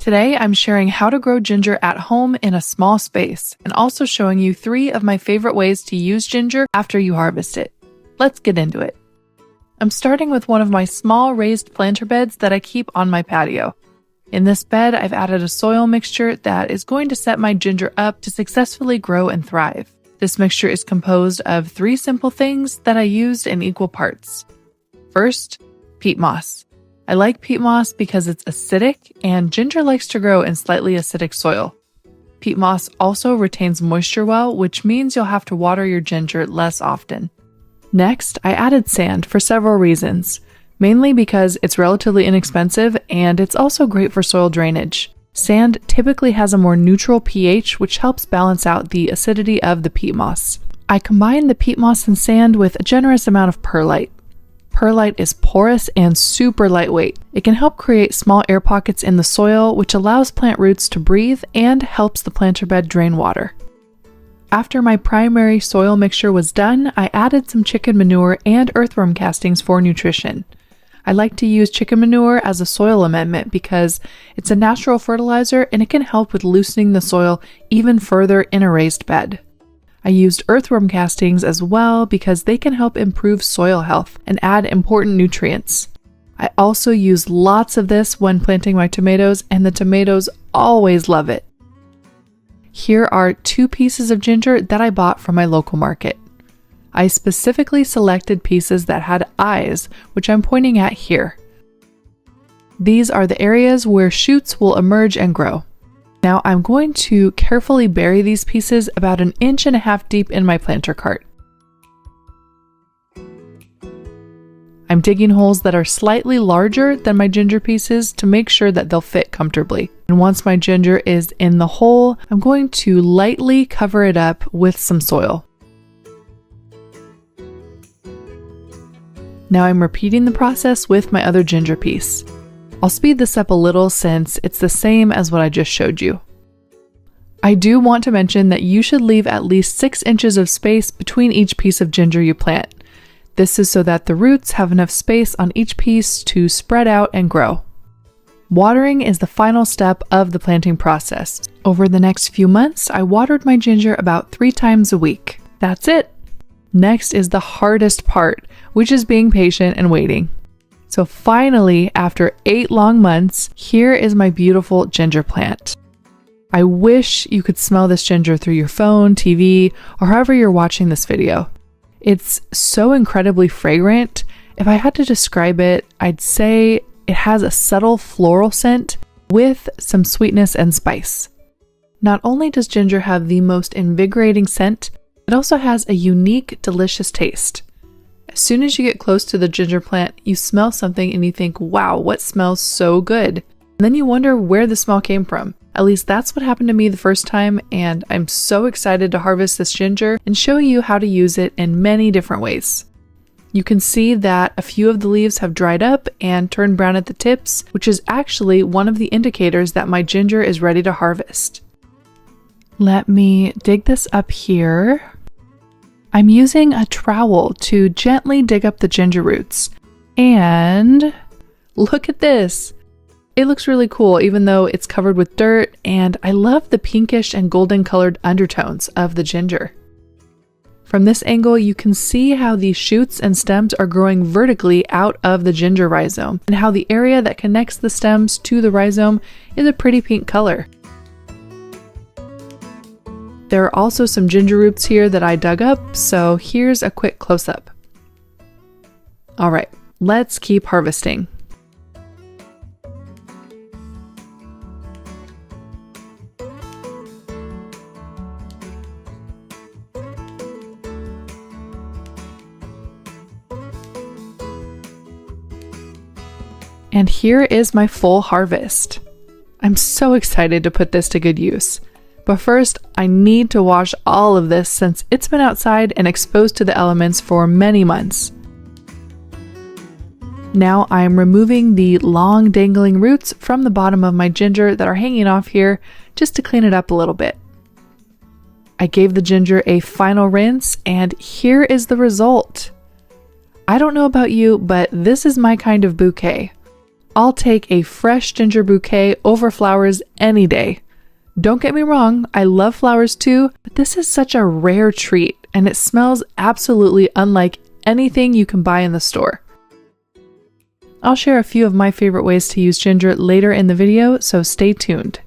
Today, I'm sharing how to grow ginger at home in a small space, and also showing you 3 of my favorite ways to use ginger after you harvest it. Let's get into it. I'm starting with one of my small raised planter beds that I keep on my patio. In this bed, I've added a soil mixture that is going to set my ginger up to successfully grow and thrive. This mixture is composed of 3 simple things that I used in equal parts. First, peat moss. I like peat moss because it's acidic, and ginger likes to grow in slightly acidic soil. Peat moss also retains moisture well, which means you'll have to water your ginger less often. Next, I added sand for several reasons, mainly because it's relatively inexpensive and it's also great for soil drainage. Sand typically has a more neutral pH, which helps balance out the acidity of the peat moss. I combined the peat moss and sand with a generous amount of perlite. Perlite is porous and super lightweight. It can help create small air pockets in the soil, which allows plant roots to breathe and helps the planter bed drain water. After my primary soil mixture was done, I added some chicken manure and earthworm castings for nutrition. I like to use chicken manure as a soil amendment because it's a natural fertilizer and it can help with loosening the soil even further in a raised bed. I used earthworm castings as well because they can help improve soil health and add important nutrients. I also use lots of this when planting my tomatoes, and the tomatoes always love it. Here are 2 pieces of ginger that I bought from my local market. I specifically selected pieces that had eyes, which I'm pointing at here. These are the areas where shoots will emerge and grow. Now I'm going to carefully bury these pieces about 1.5 inches deep in my planter cart. I'm digging holes that are slightly larger than my ginger pieces to make sure that they'll fit comfortably. And once my ginger is in the hole, I'm going to lightly cover it up with some soil. Now I'm repeating the process with my other ginger piece. I'll speed this up a little since it's the same as what I just showed you. I do want to mention that you should leave at least 6 inches of space between each piece of ginger you plant. This is so that the roots have enough space on each piece to spread out and grow. Watering is the final step of the planting process. Over the next few months, I watered my ginger about 3 times a week. That's it. Next is the hardest part, which is being patient and waiting. So finally, after 8 long months, here is my beautiful ginger plant. I wish you could smell this ginger through your phone, TV, or however you're watching this video. It's so incredibly fragrant. If I had to describe it, I'd say it has a subtle floral scent with some sweetness and spice. Not only does ginger have the most invigorating scent, it also has a unique, delicious taste. As soon as you get close to the ginger plant, you smell something and you think, wow, what smells so good? And then you wonder where the smell came from. At least that's what happened to me the first time, and I'm so excited to harvest this ginger and show you how to use it in many different ways. You can see that a few of the leaves have dried up and turned brown at the tips, which is actually one of the indicators that my ginger is ready to harvest. Let me dig this up here. I'm using a trowel to gently dig up the ginger roots. And look at this! It looks really cool even though it's covered with dirt, and I love the pinkish and golden colored undertones of the ginger. From this angle, you can see how the shoots and stems are growing vertically out of the ginger rhizome, and how the area that connects the stems to the rhizome is a pretty pink color. There are also some ginger roots here that I dug up, so here's a quick close-up. Alright, let's keep harvesting. And here is my full harvest. I'm so excited to put this to good use. But first, I need to wash all of this since it's been outside and exposed to the elements for many months. Now I'm removing the long dangling roots from the bottom of my ginger that are hanging off here just to clean it up a little bit. I gave the ginger a final rinse, and here is the result. I don't know about you, but this is my kind of bouquet. I'll take a fresh ginger bouquet over flowers any day. Don't get me wrong, I love flowers too, but this is such a rare treat and it smells absolutely unlike anything you can buy in the store. I'll share a few of my favorite ways to use ginger later in the video, so stay tuned.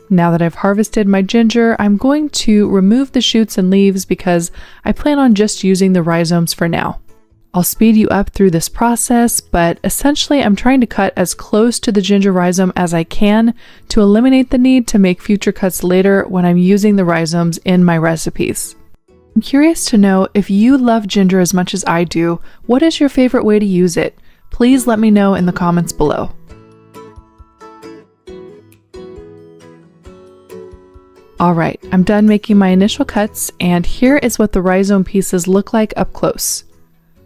Now that I've harvested my ginger, I'm going to remove the shoots and leaves because I plan on just using the rhizomes for now. I'll speed you up through this process, but essentially I'm trying to cut as close to the ginger rhizome as I can to eliminate the need to make future cuts later when I'm using the rhizomes in my recipes. I'm curious to know if you love ginger as much as I do. What is your favorite way to use it? Please let me know in the comments below. Alright, I'm done making my initial cuts, and here is what the rhizome pieces look like up close.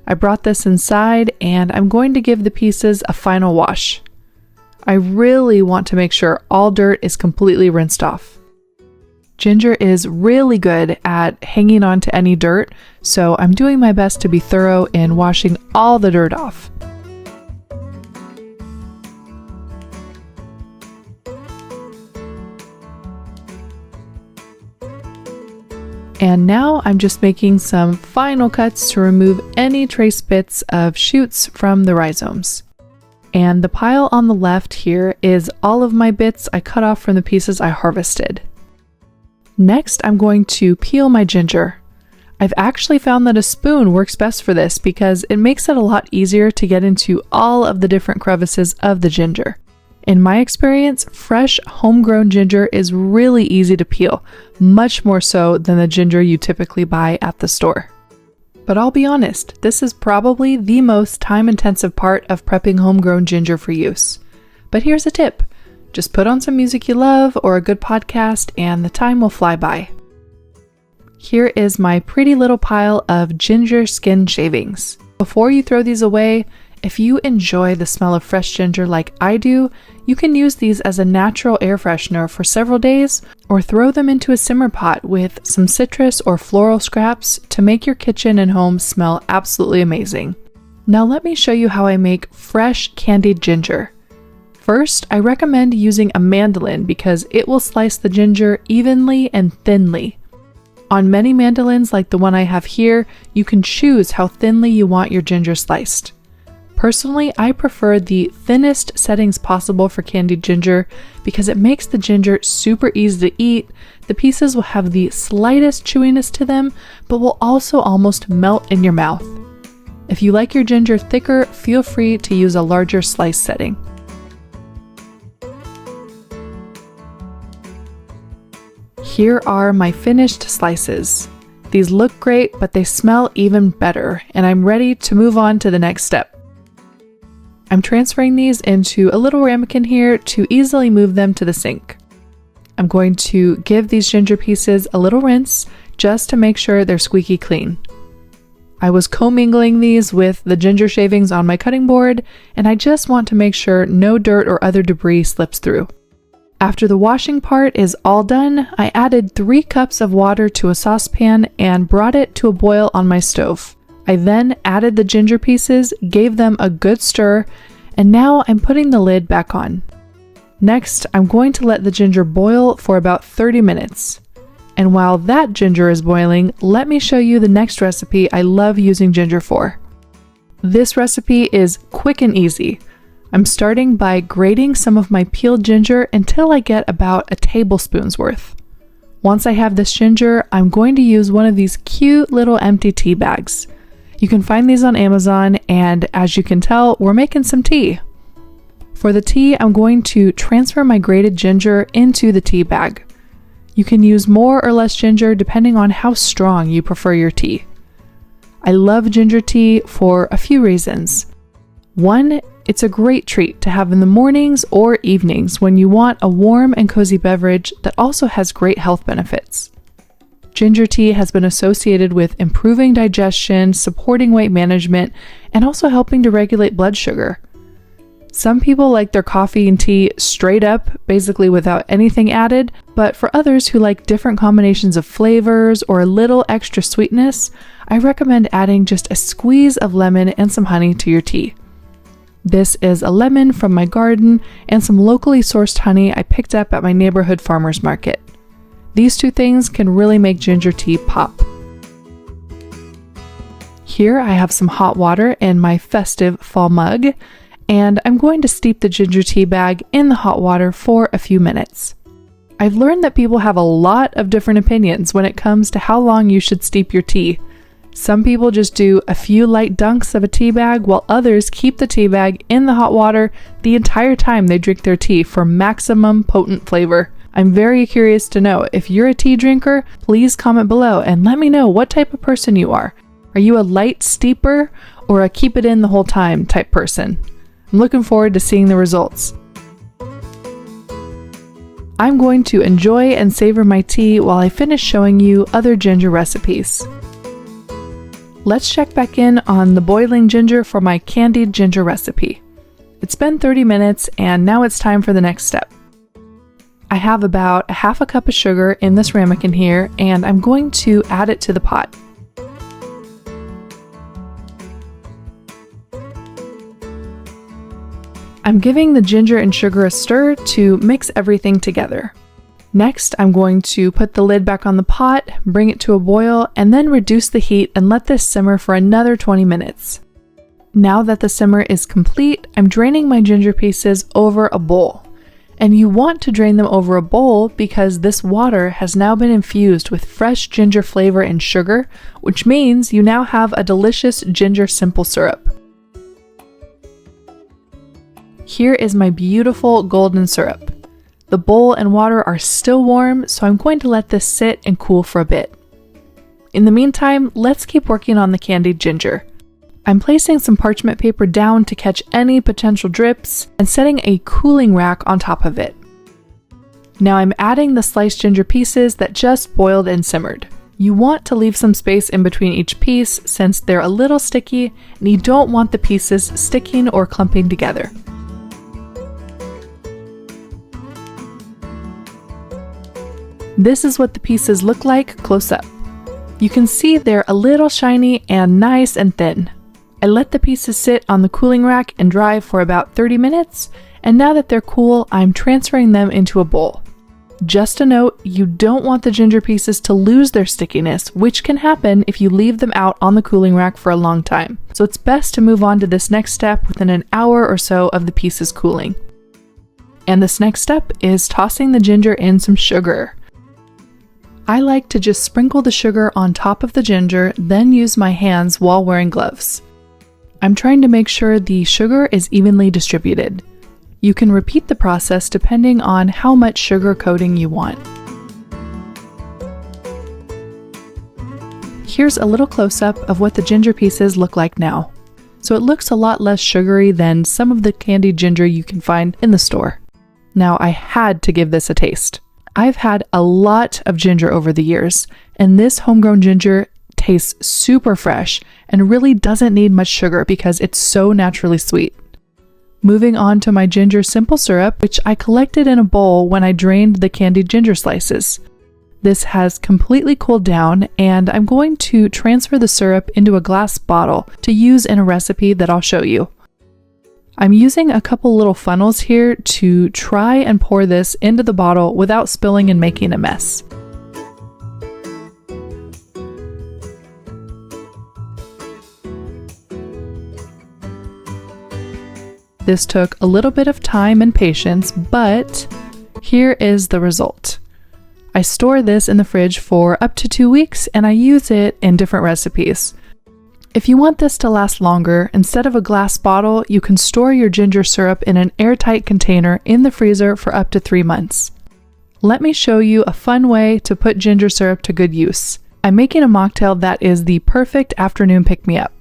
I brought this inside and I'm going to give the pieces a final wash. I really want to make sure all dirt is completely rinsed off. Ginger is really good at hanging on to any dirt, so I'm doing my best to be thorough in washing all the dirt off. And now I'm just making some final cuts to remove any trace bits of shoots from the rhizomes. And the pile on the left here is all of my bits I cut off from the pieces I harvested. Next, I'm going to peel my ginger. I've actually found that a spoon works best for this because it makes it a lot easier to get into all of the different crevices of the ginger. In my experience, fresh, homegrown ginger is really easy to peel, much more so than the ginger you typically buy at the store. But I'll be honest, this is probably the most time-intensive part of prepping homegrown ginger for use. But here's a tip. Just put on some music you love or a good podcast and the time will fly by. Here is my pretty little pile of ginger skin shavings. Before you throw these away, if you enjoy the smell of fresh ginger like I do, you can use these as a natural air freshener for several days or throw them into a simmer pot with some citrus or floral scraps to make your kitchen and home smell absolutely amazing. Now let me show you how I make fresh candied ginger. First, I recommend using a mandolin because it will slice the ginger evenly and thinly. On many mandolins like the one I have here, you can choose how thinly you want your ginger sliced. Personally, I prefer the thinnest settings possible for candied ginger because it makes the ginger super easy to eat. The pieces will have the slightest chewiness to them, but will also almost melt in your mouth. If you like your ginger thicker, feel free to use a larger slice setting. Here are my finished slices. These look great, but they smell even better, and I'm ready to move on to the next step. I'm transferring these into a little ramekin here to easily move them to the sink. I'm going to give these ginger pieces a little rinse just to make sure they're squeaky clean. I was commingling these with the ginger shavings on my cutting board, and I just want to make sure no dirt or other debris slips through. After the washing part is all done, I added 3 cups of water to a saucepan and brought it to a boil on my stove. I then added the ginger pieces, gave them a good stir, and now I'm putting the lid back on. Next, I'm going to let the ginger boil for about 30 minutes. And while that ginger is boiling, let me show you the next recipe I love using ginger for. This recipe is quick and easy. I'm starting by grating some of my peeled ginger until I get about a tablespoon's worth. Once I have this ginger, I'm going to use one of these cute little empty tea bags. You can find these on Amazon, and as you can tell, we're making some tea. For the tea, I'm going to transfer my grated ginger into the tea bag. You can use more or less ginger depending on how strong you prefer your tea. I love ginger tea for a few reasons. One, it's a great treat to have in the mornings or evenings when you want a warm and cozy beverage that also has great health benefits. Ginger tea has been associated with improving digestion, supporting weight management, and also helping to regulate blood sugar. Some people like their coffee and tea straight up, basically without anything added, but for others who like different combinations of flavors or a little extra sweetness, I recommend adding just a squeeze of lemon and some honey to your tea. This is a lemon from my garden and some locally sourced honey I picked up at my neighborhood farmer's market. These two things can really make ginger tea pop. Here I have some hot water in my festive fall mug, and I'm going to steep the ginger tea bag in the hot water for a few minutes. I've learned that people have a lot of different opinions when it comes to how long you should steep your tea. Some people just do a few light dunks of a tea bag, while others keep the tea bag in the hot water the entire time they drink their tea for maximum potent flavor. I'm very curious to know, if you're a tea drinker, please comment below and let me know what type of person you are. Are you a light steeper or a keep it in the whole time type person? I'm looking forward to seeing the results. I'm going to enjoy and savor my tea while I finish showing you other ginger recipes. Let's check back in on the boiling ginger for my candied ginger recipe. It's been 30 minutes and now it's time for the next step. I have about a half a cup of sugar in this ramekin here, and I'm going to add it to the pot. I'm giving the ginger and sugar a stir to mix everything together. Next, I'm going to put the lid back on the pot, bring it to a boil, and then reduce the heat and let this simmer for another 20 minutes. Now that the simmer is complete, I'm draining my ginger pieces over a bowl. And you want to drain them over a bowl because this water has now been infused with fresh ginger flavor and sugar, which means you now have a delicious ginger simple syrup. Here is my beautiful golden syrup. The bowl and water are still warm, so I'm going to let this sit and cool for a bit. In the meantime, let's keep working on the candied ginger. I'm placing some parchment paper down to catch any potential drips and setting a cooling rack on top of it. Now I'm adding the sliced ginger pieces that just boiled and simmered. You want to leave some space in between each piece since they're a little sticky and you don't want the pieces sticking or clumping together. This is what the pieces look like close up. You can see they're a little shiny and nice and thin. I let the pieces sit on the cooling rack and dry for about 30 minutes, and now that they're cool, I'm transferring them into a bowl. Just a note, you don't want the ginger pieces to lose their stickiness, which can happen if you leave them out on the cooling rack for a long time. So it's best to move on to this next step within an hour or so of the pieces cooling. And this next step is tossing the ginger in some sugar. I like to just sprinkle the sugar on top of the ginger, then use my hands while wearing gloves. I'm trying to make sure the sugar is evenly distributed. You can repeat the process depending on how much sugar coating you want. Here's a little close-up of what the ginger pieces look like now. So it looks a lot less sugary than some of the candied ginger you can find in the store. Now I had to give this a taste. I've had a lot of ginger over the years, and this homegrown ginger tastes super fresh and really doesn't need much sugar because it's so naturally sweet. Moving on to my ginger simple syrup, which I collected in a bowl when I drained the candied ginger slices. This has completely cooled down, and I'm going to transfer the syrup into a glass bottle to use in a recipe that I'll show you. I'm using a couple little funnels here to try and pour this into the bottle without spilling and making a mess. This took a little bit of time and patience, but here is the result. I store this in the fridge for up to 2 weeks and I use it in different recipes. If you want this to last longer, instead of a glass bottle, you can store your ginger syrup in an airtight container in the freezer for up to 3 months. Let me show you a fun way to put ginger syrup to good use. I'm making a mocktail that is the perfect afternoon pick-me-up.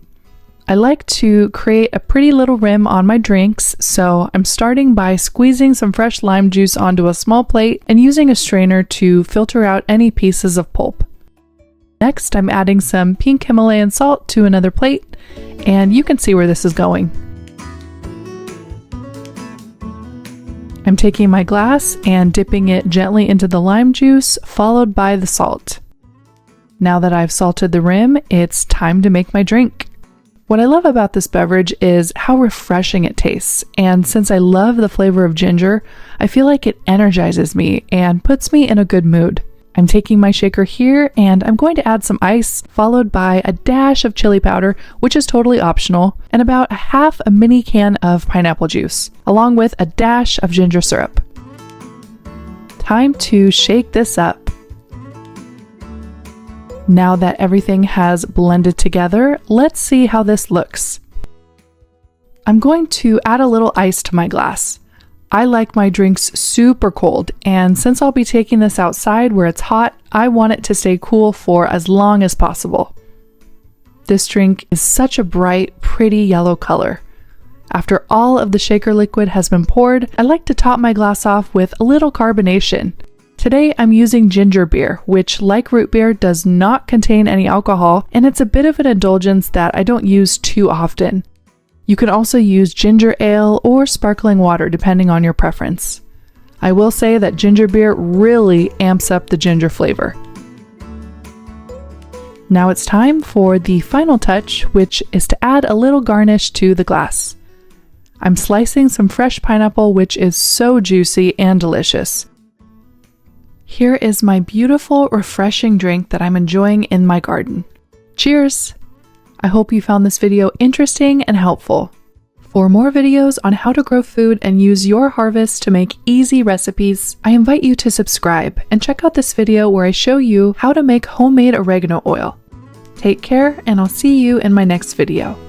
I like to create a pretty little rim on my drinks, so I'm starting by squeezing some fresh lime juice onto a small plate and using a strainer to filter out any pieces of pulp. Next, I'm adding some pink Himalayan salt to another plate, and you can see where this is going. I'm taking my glass and dipping it gently into the lime juice, followed by the salt. Now that I've salted the rim, it's time to make my drink. What I love about this beverage is how refreshing it tastes, and since I love the flavor of ginger, I feel like it energizes me and puts me in a good mood. I'm taking my shaker here and I'm going to add some ice, followed by a dash of chili powder, which is totally optional, and about half a mini can of pineapple juice, along with a dash of ginger syrup. Time to shake this up. Now that everything has blended together, let's see how this looks. I'm going to add a little ice to my glass. I like my drinks super cold, and since I'll be taking this outside where it's hot, I want it to stay cool for as long as possible. This drink is such a bright, pretty yellow color. After all of the shaker liquid has been poured, I like to top my glass off with a little carbonation. Today I'm using ginger beer, which, like root beer, does not contain any alcohol, and it's a bit of an indulgence that I don't use too often. You can also use ginger ale or sparkling water depending on your preference. I will say that ginger beer really amps up the ginger flavor. Now it's time for the final touch, which is to add a little garnish to the glass. I'm slicing some fresh pineapple, which is so juicy and delicious. Here is my beautiful, refreshing drink that I'm enjoying in my garden. Cheers! I hope you found this video interesting and helpful. For more videos on how to grow food and use your harvest to make easy recipes, I invite you to subscribe and check out this video where I show you how to make homemade oregano oil. Take care, and I'll see you in my next video.